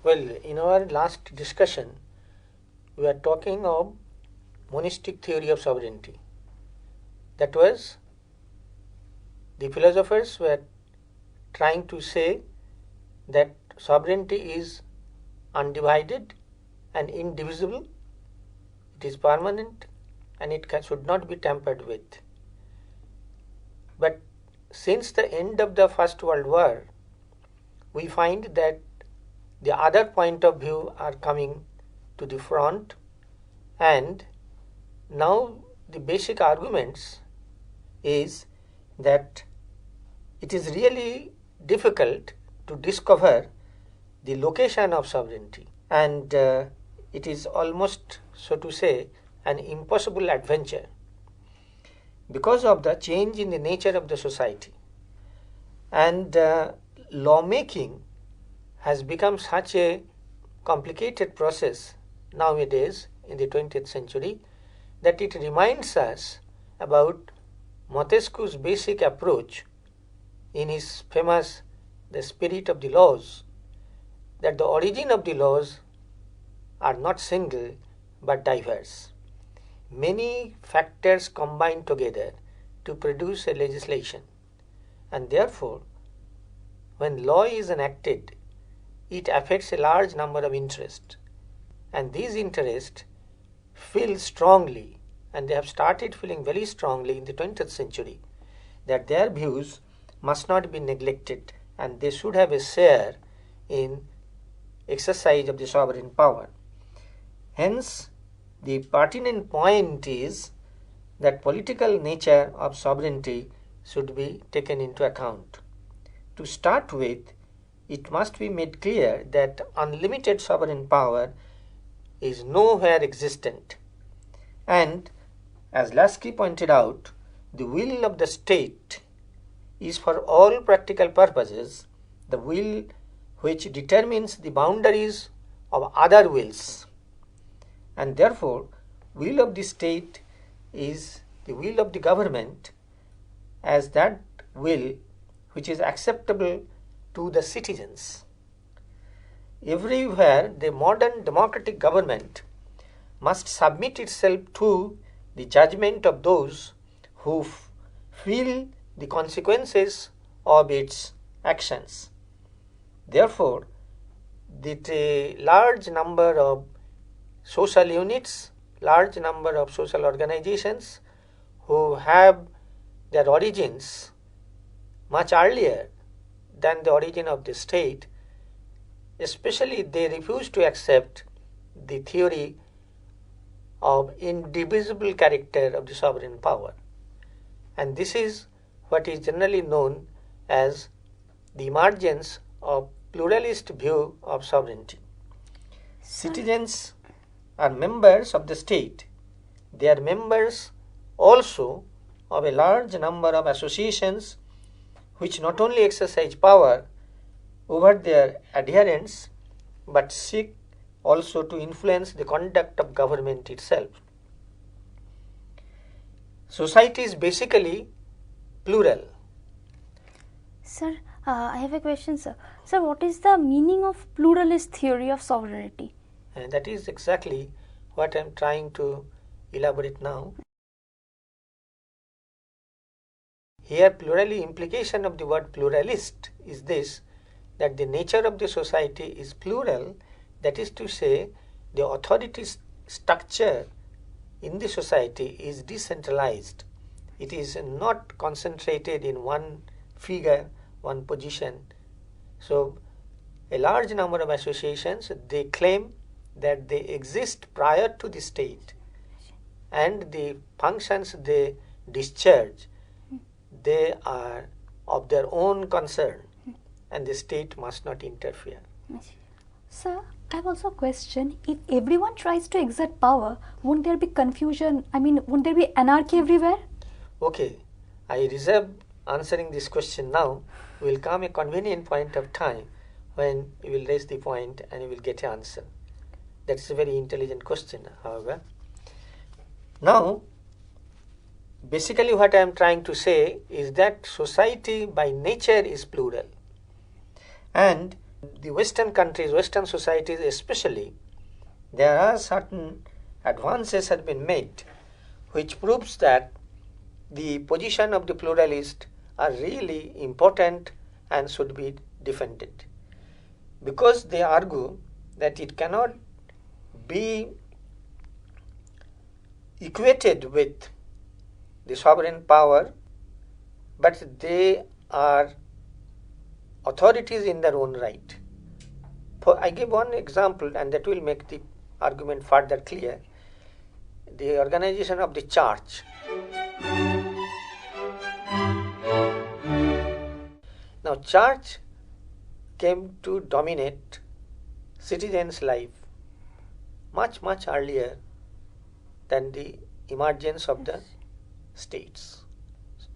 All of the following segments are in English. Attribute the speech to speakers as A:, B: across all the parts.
A: Well, in our last discussion, we are talking of monistic theory of sovereignty. That was, the philosophers were trying to say that sovereignty is undivided and indivisible, it is permanent, and it should not be tampered with. But since the end of the First World War, we find that the other point of view are coming to the front, and now the basic arguments is that it is really difficult to discover the location of sovereignty, and it is almost, so to say, an impossible adventure because of the change in the nature of the society. And lawmaking has become such a complicated process nowadays in the 20th century that it reminds us about Montesquieu's basic approach in his famous The Spirit of the Laws, that the origin of the laws are not single but diverse. Many factors combine together to produce a legislation, and therefore when law is enacted, it affects a large number of interests, and these interests feel strongly, and they have started feeling very strongly in the 20th century, that their views must not be neglected and they should have a share in exercise of the sovereign power. Hence, the pertinent point is that political nature of sovereignty should be taken into account. To start with, it must be made clear that unlimited sovereign power is nowhere existent, and as Lasky pointed out, the will of the state is for all practical purposes the will which determines the boundaries of other wills, and therefore will of the state is the will of the government as that will which is acceptable to the citizens. Everywhere the modern democratic government must submit itself to the judgment of those who feel the consequences of its actions. Therefore, the large number of social units, large number of social organizations who have their origins much earlier than the origin of the state, especially they refuse to accept the theory of indivisible character of the sovereign power. And this is what is generally known as the emergence of pluralist view of sovereignty. Citizens are members of the state. They are members also of a large number of associations which not only exercise power over their adherents but seek also to influence the conduct of government itself. Society is basically plural.
B: Sir, I have a question, sir. Sir, what is the meaning of pluralist theory of sovereignty?
A: And that is exactly what I am trying to elaborate now. Here, implication of the word pluralist is this, that the nature of the society is plural, that is to say, the authority structure in the society is decentralized. It is not concentrated in one figure, one position. So, a large number of associations, they claim that they exist prior to the state, and the functions they discharge, they are of their own concern, and the state must not interfere.
B: Sir, I have also a question. If everyone tries to exert power, won't there be confusion? Won't there be anarchy everywhere?
A: Okay, I reserve answering this question now. Will come a convenient point of time when you will raise the point and you will get an answer. That's a very intelligent question, however. Now, basically what I am trying to say is that society by nature is plural, and the Western countries, Western societies especially, there are certain advances have been made which proves that the position of the pluralist are really important and should be defended, because they argue that it cannot be equated with the sovereign power, but they are authorities in their own right. I give one example and that will make the argument further clear. The organization of the church. Now, church came to dominate citizens' life much earlier than the emergence of the states.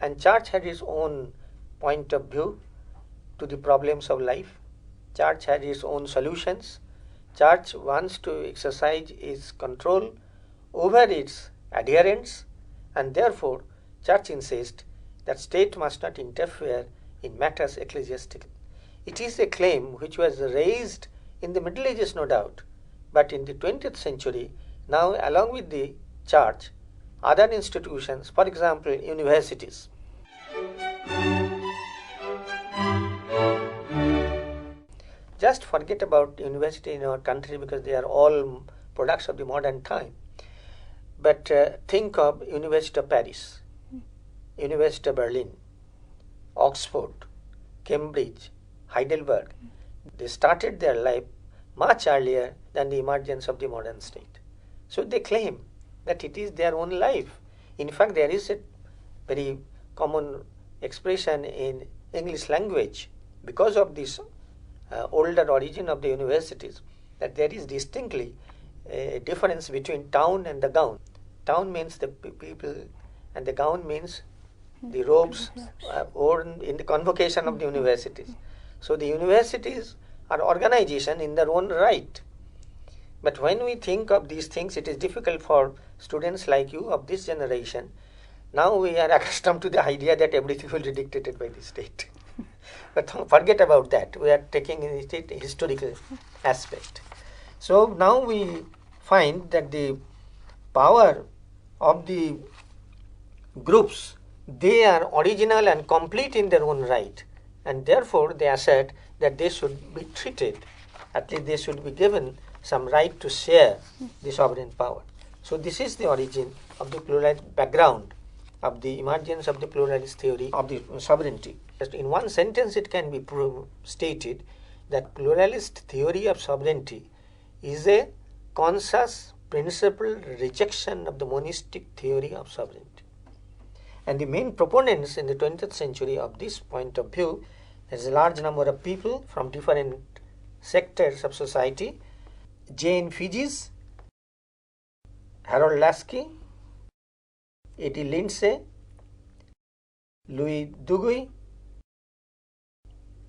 A: And church had its own point of view to the problems of life. Church had its own solutions. Church wants to exercise its control over its adherents, and therefore church insists that state must not interfere in matters ecclesiastical. It is a claim which was raised in the Middle Ages, no doubt, but in the 20th century, now along with the church, other institutions, for example, universities. Just forget about university in our country because they are all products of the modern time. But think of University of Paris, University of Berlin, Oxford, Cambridge, Heidelberg. They started their life much earlier than the emergence of the modern state. So they claim that it is their own life. In fact, there is a very common expression in English language because of this older origin of the universities, that there is distinctly a difference between town and the gown. Town means the people and the gown means the robes worn in the convocation of the universities. So the universities are organization in their own right. But when we think of these things, it is difficult for students like you of this generation. Now we are accustomed to the idea that everything will be dictated by the state. But forget about that. We are taking it a historical aspect. So now we find that the power of the groups, they are original and complete in their own right, and therefore they assert that they should be treated, at least they should be given some right to share the sovereign power. So this is the origin of the pluralist background of the emergence of the pluralist theory of the sovereignty. Just in one sentence it can be stated that pluralist theory of sovereignty is a conscious principled rejection of the monistic theory of sovereignty. And the main proponents in the 20th century of this point of view, there is a large number of people from different sectors of society. Jane Figes, Harold Lasky, A.T. Lindsay, Louis Duguay,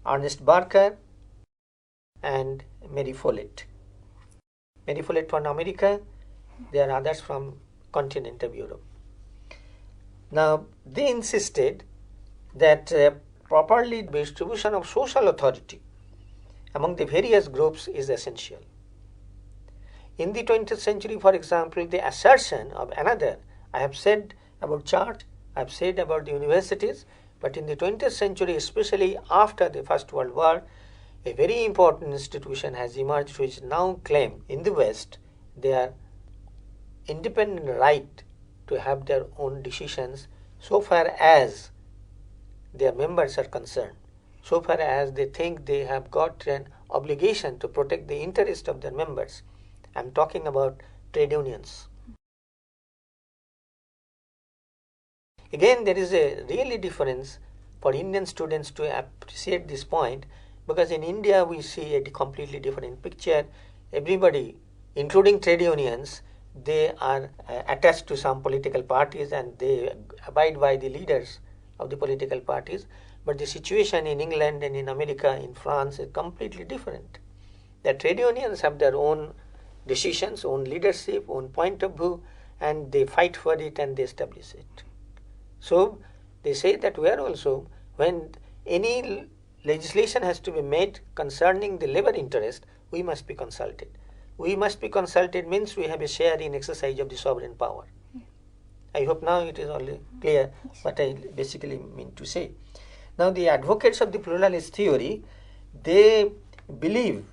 A: Ernest Barker, and Mary Follett. Mary Follett from America, there are others from continent of Europe. Now, they insisted that properly distribution of social authority among the various groups is essential. In the 20th century, for example, the assertion of another, I have said about church, I have said about the universities, but in the 20th century, especially after the First World War, a very important institution has emerged which now claim in the West their independent right to have their own decisions so far as their members are concerned, so far as they think they have got an obligation to protect the interest of their members. I am talking about trade unions. Again, there is a really difference for Indian students to appreciate this point, because in India we see a completely different picture. Everybody, including trade unions, they are attached to some political parties and they abide by the leaders of the political parties. But the situation in England and in America, in France is completely different. The trade unions have their own decisions, own leadership, own point of view, and they fight for it and they establish it. So they say that where also when any legislation has to be made concerning the labor interest, we must be consulted. We must be consulted means we have a share in exercise of the sovereign power. I hope now it is all clear what I basically mean to say. Now the advocates of the pluralist theory, they believe,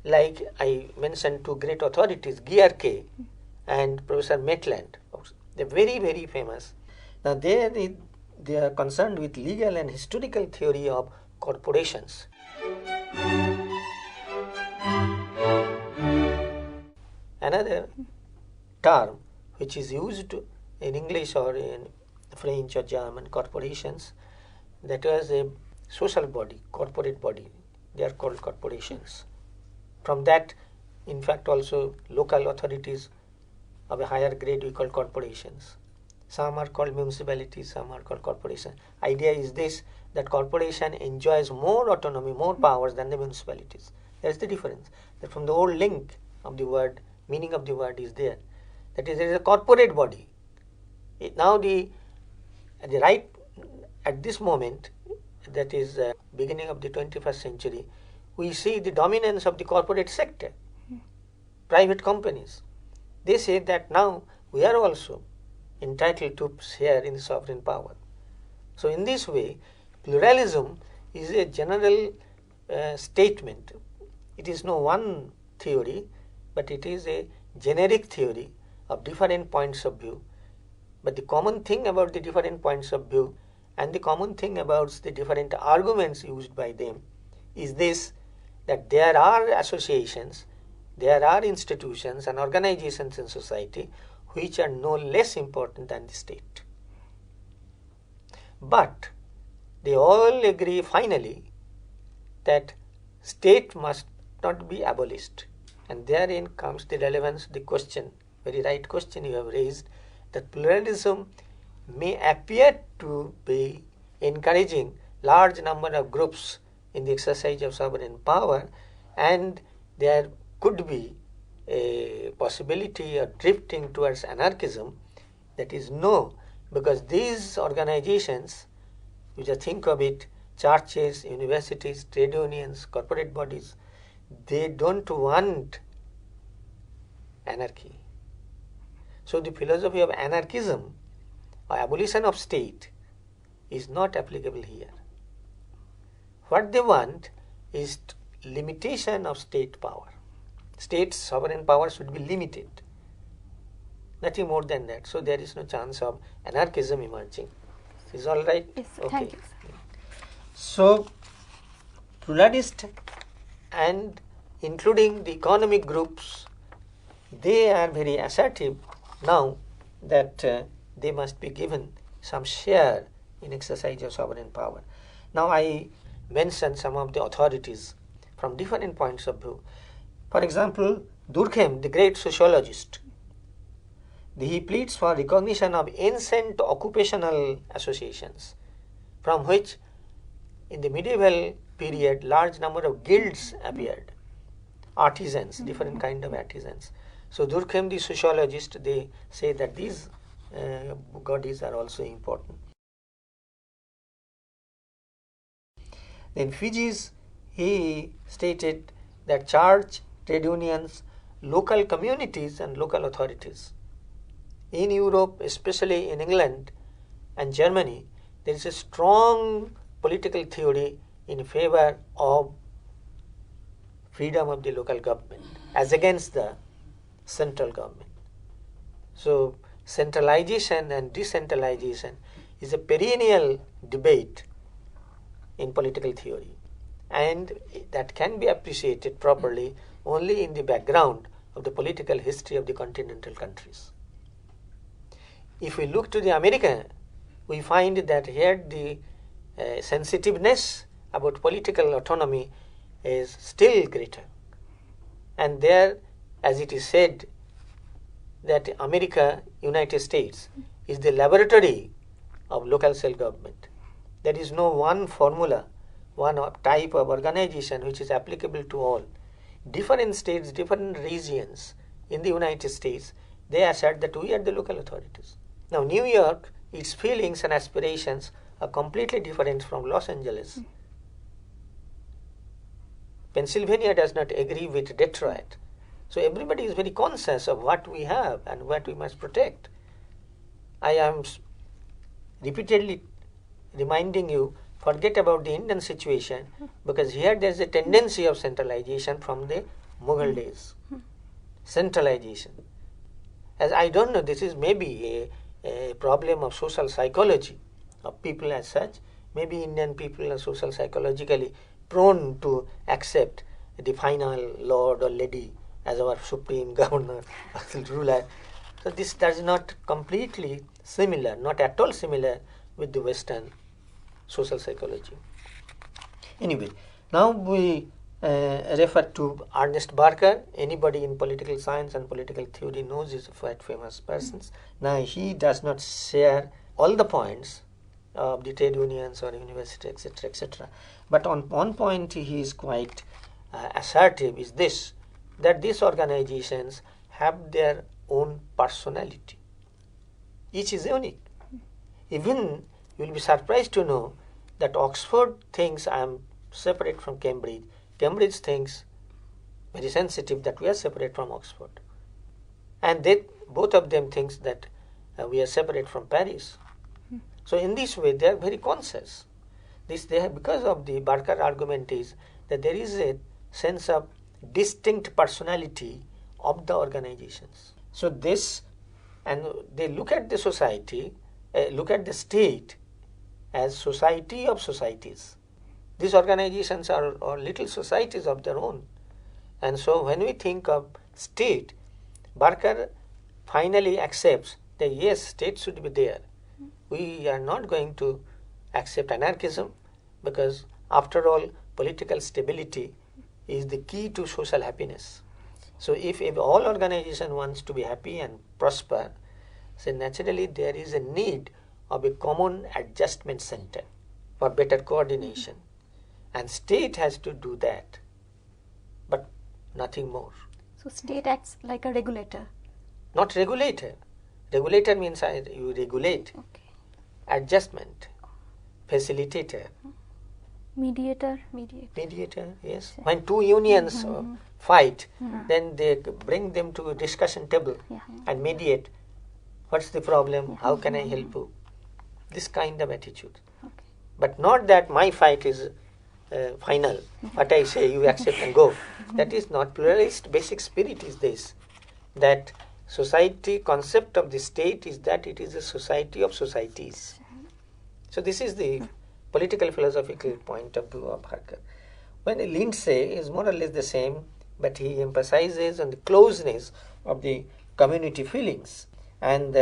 A: like I mentioned two great authorities, Gierke and Professor Maitland, they're very, very famous. Now they are concerned with legal and historical theory of corporations. Another term which is used in English or in French or German, corporations, that was a social body, corporate body. They are called corporations. From that, in fact, also local authorities of a higher grade we call corporations. Some are called municipalities, some are called corporations. Idea is this, that corporation enjoys more autonomy, more powers than the municipalities. That's the difference. That from the old link of the word, meaning of the word is there. That is, there is a corporate body. Now at this moment, that is beginning of the 21st century, we see the dominance of the corporate sector, private companies. They say that now we are also entitled to share in the sovereign power. So in this way, pluralism is a general statement. It is no one theory, but it is a generic theory of different points of view. But the common thing about the different points of view and the common thing about the different arguments used by them is this, that there are associations, there are institutions and organizations in society which are no less important than the state. But they all agree finally that state must not be abolished. And therein comes the relevance, the question, very right question you have raised, that pluralism may appear to be encouraging large number of groups in the exercise of sovereign power, and there could be a possibility of drifting towards anarchism. That is no, because these organizations, you just think of it, churches, universities, trade unions, corporate bodies, they don't want anarchy. So the philosophy of anarchism or abolition of state is not applicable here. What they want is limitation of state power. State's sovereign power should be limited. Nothing more than that. So there is no chance of anarchism emerging. Is all right?
B: Yes, sir.
A: Okay.
B: Thank you, sir.
A: So pluralist and including the economic groups, they are very assertive now that they must be given some share in exercise of sovereign power. Now I mention some of the authorities from different points of view. For example, Durkheim, the great sociologist, he pleads for recognition of ancient occupational associations, from which in the medieval period large number of guilds appeared, artisans, different kind of artisans. So Durkheim, the sociologist, they say that these bodies are also important. Then Figes, he stated that church, trade unions, local communities and local authorities. In Europe, especially in England and Germany, there is a strong political theory in favor of freedom of the local government as against the central government. So centralization and decentralization is a perennial debate in political theory, and that can be appreciated properly only in the background of the political history of the continental countries. If we look to the America, we find that here the sensitiveness about political autonomy is still greater. And there, as it is said, that America, United States, is the laboratory of local self-government. There is no one formula, one type of organization which is applicable to all. Different states, different regions in the United States, they assert that we are the local authorities. Now New York, its feelings and aspirations are completely different from Los Angeles. Pennsylvania does not agree with Detroit. So everybody is very conscious of what we have and what we must protect. I am repeatedly reminding you, forget about the Indian situation, because here there is a tendency of centralization from the Mughal days. Centralization. As I don't know, this is maybe a problem of social psychology of people as such. Maybe Indian people are social psychologically prone to accept the final lord or lady as our supreme governor, ruler. So this does not completely similar, not at all similar with the Western social psychology. Anyway, now we refer to Ernest Barker. Anybody in political science and political theory knows he's a quite famous person. Now he does not share all the points of the trade unions or university, etc., etc. But on one point he is quite assertive, is this, that these organizations have their own personality. Each is unique. Even you will be surprised to know that Oxford thinks I am separate from Cambridge. Cambridge thinks, very sensitive, that we are separate from Oxford. And they, both of them thinks that we are separate from Paris. So in this way they are very conscious. This they have, because of the Barker argument is that there is a sense of distinct personality of the organizations. So this, and they look at the society, look at the state as society of societies. These organizations are little societies of their own. And so when we think of state, Barker finally accepts that yes, state should be there. We are not going to accept anarchism, because after all, political stability is the key to social happiness. So if all organization wants to be happy and prosper, so naturally there is a need of a common adjustment center for better coordination. And state has to do that, but nothing more.
B: So state acts like a regulator.
A: Not regulator. Regulator means you regulate.
B: Okay.
A: Adjustment. Facilitator.
B: Mediator,
A: yes. When two unions fight, then they bring them to a discussion table and mediate. What's the problem? How can I help you? This kind of attitude.
B: Okay.
A: But not that my fight is final. What I say, you accept and go. That is not pluralist. Basic spirit is this, that society, concept of the state is that it is a society of societies. So this is the political philosophical point of view of Barker. When Lindsay is more or less the same, but he emphasizes on the closeness of the community feelings. And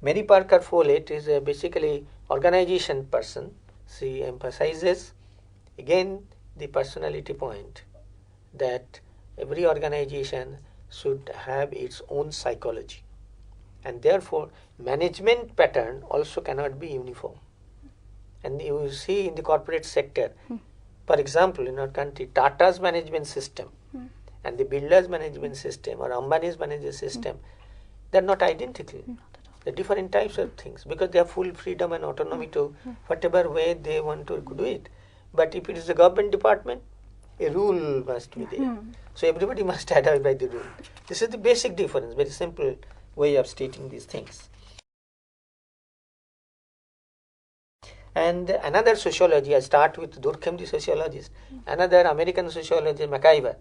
A: Mary Parker Follett is basically organization person. She emphasizes again the personality point, that every organization should have its own psychology, and therefore management pattern also cannot be uniform. And you see in the corporate sector, for example, in our country, Tata's management system and the Builder's management system or Ambani's management system, they are not identical. They are different types of things, because they have full freedom and autonomy to whatever way they want to do it. But if it is a government department, a rule must be there. So everybody must adhere by the rule. This is the basic difference, very simple way of stating these things. And another sociology, I start with Durkheim, the sociologist, another American sociologist, McIver.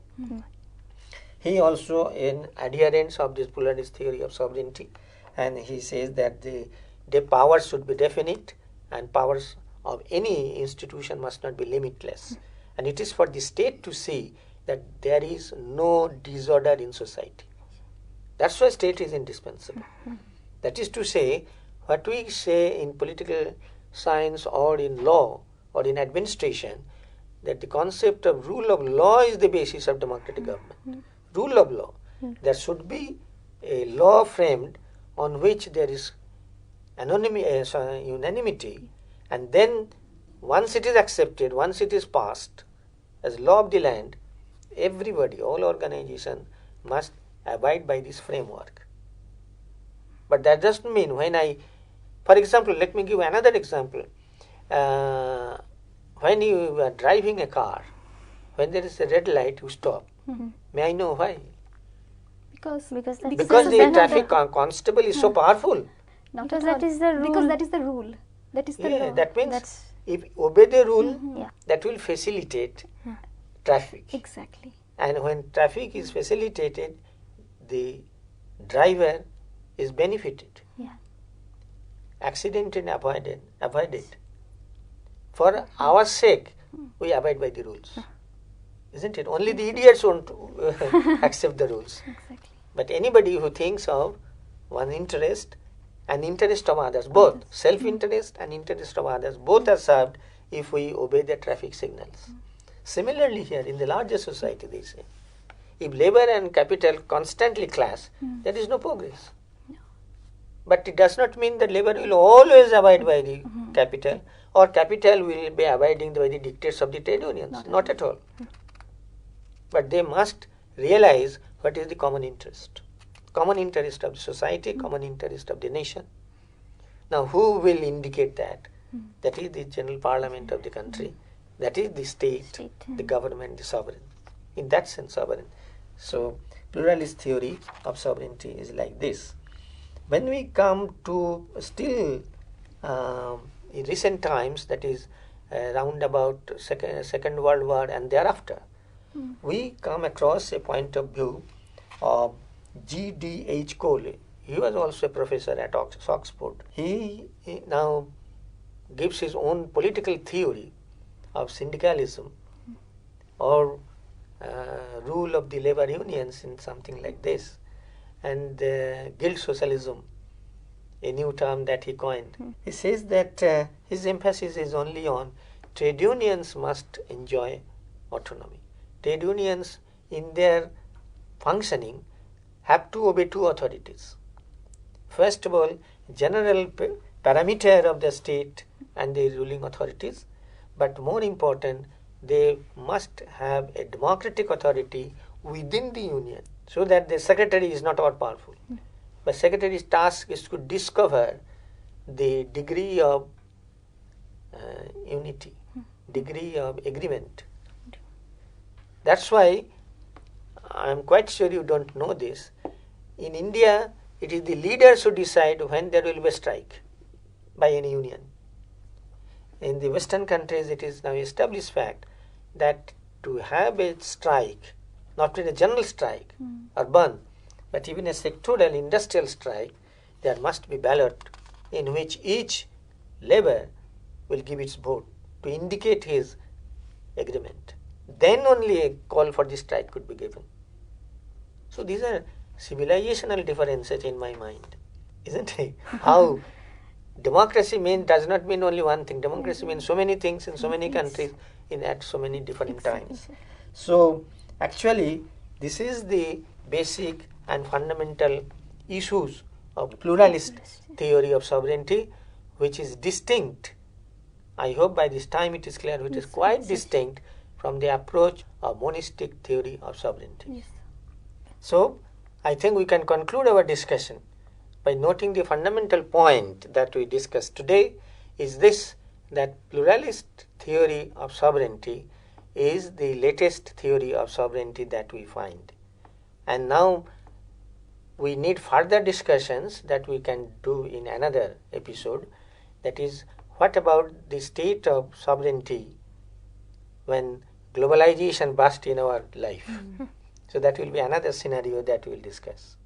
A: He also an adherent of this pluralist theory of sovereignty, and he says that the powers should be definite and powers of any institution must not be limitless. And it is for the state to see that there is no disorder in society. That's why state is indispensable. That is to say, what we say in political science or in law or in administration, that the concept of rule of law is the basis of democratic government. Rule of law. There should be a law framed on which there is unanimity, and then once it is accepted, once it is passed as law of the land, everybody, all organizations must abide by this framework. But that doesn't mean when for example, let me give another example. When you are driving a car, when there is a red light, you stop. May I know why?
B: Because
A: Because
B: that's
A: the traffic constable is so powerful.
B: not
C: Because
B: at
C: that
B: all.
C: is the rule.
B: Because that is the rule. That is the
A: Yeah,
B: law.
A: that means
C: That's-
A: if obey the rule,
C: Yeah.
A: that will facilitate traffic.
B: Exactly.
A: And when traffic is facilitated, the driver is benefited.
C: Yeah.
A: Accident is avoided. For our sake, we abide by the rules. Isn't it? Only the idiots won't accept the rules.
B: Exactly.
A: But anybody who thinks of one interest and interest of others, both self-interest and interest of others, both are served if we obey the traffic signals. Similarly here, in the larger society, they say, if labor and capital constantly clash, there is no progress. But it does not mean that labor will always abide by the capital, or capital will be abiding by the dictates of the trade unions. Not at all. But they must realize what is the common interest. Common interest of the society, common interest of the nation. Now, who will indicate that? That is the general parliament of the country. That is the state, the government, the sovereign. In that sense, sovereign. So, pluralist theory of sovereignty is like this. When we come to still in recent times, that is round about Second World War and thereafter, we come across a point of view of G.D.H. Cole. He was also a professor at Oxford. He now gives his own political theory of syndicalism or rule of the labor unions in something like this, and guild socialism, a new term that he coined. He says that his emphasis is only on trade unions must enjoy autonomy. Trade unions in their functioning have to obey two authorities. First of all, general parameter of the state and the ruling authorities, but more important, they must have a democratic authority within the union, so that the secretary is not all powerful. But secretary's task is to discover the degree of unity, degree of agreement. That's why I am quite sure you don't know this. In India, it is the leaders who decide when there will be a strike by any union. In the Western countries, it is now established fact that to have a strike, not in a general strike or burn, but even a sectoral industrial strike, there must be ballot in which each labor will give its vote to indicate his agreement. Then only a call for the strike could be given. So these are civilizational differences in my mind, isn't it? How democracy does not mean only one thing. Democracy means so many things in so many countries at so many different times. So actually, this is the basic and fundamental issues of pluralist theory of sovereignty, which is distinct. I hope by this time it is clear, which is quite distinct from the approach of monistic theory of sovereignty.
B: Yes.
A: So, I think we can conclude our discussion by noting the fundamental point that we discussed today is this, that pluralist theory of sovereignty is the latest theory of sovereignty that we find. And now we need further discussions that we can do in another episode. That is, what about the state of sovereignty when globalization burst in our life? So that will be another scenario that we will discuss.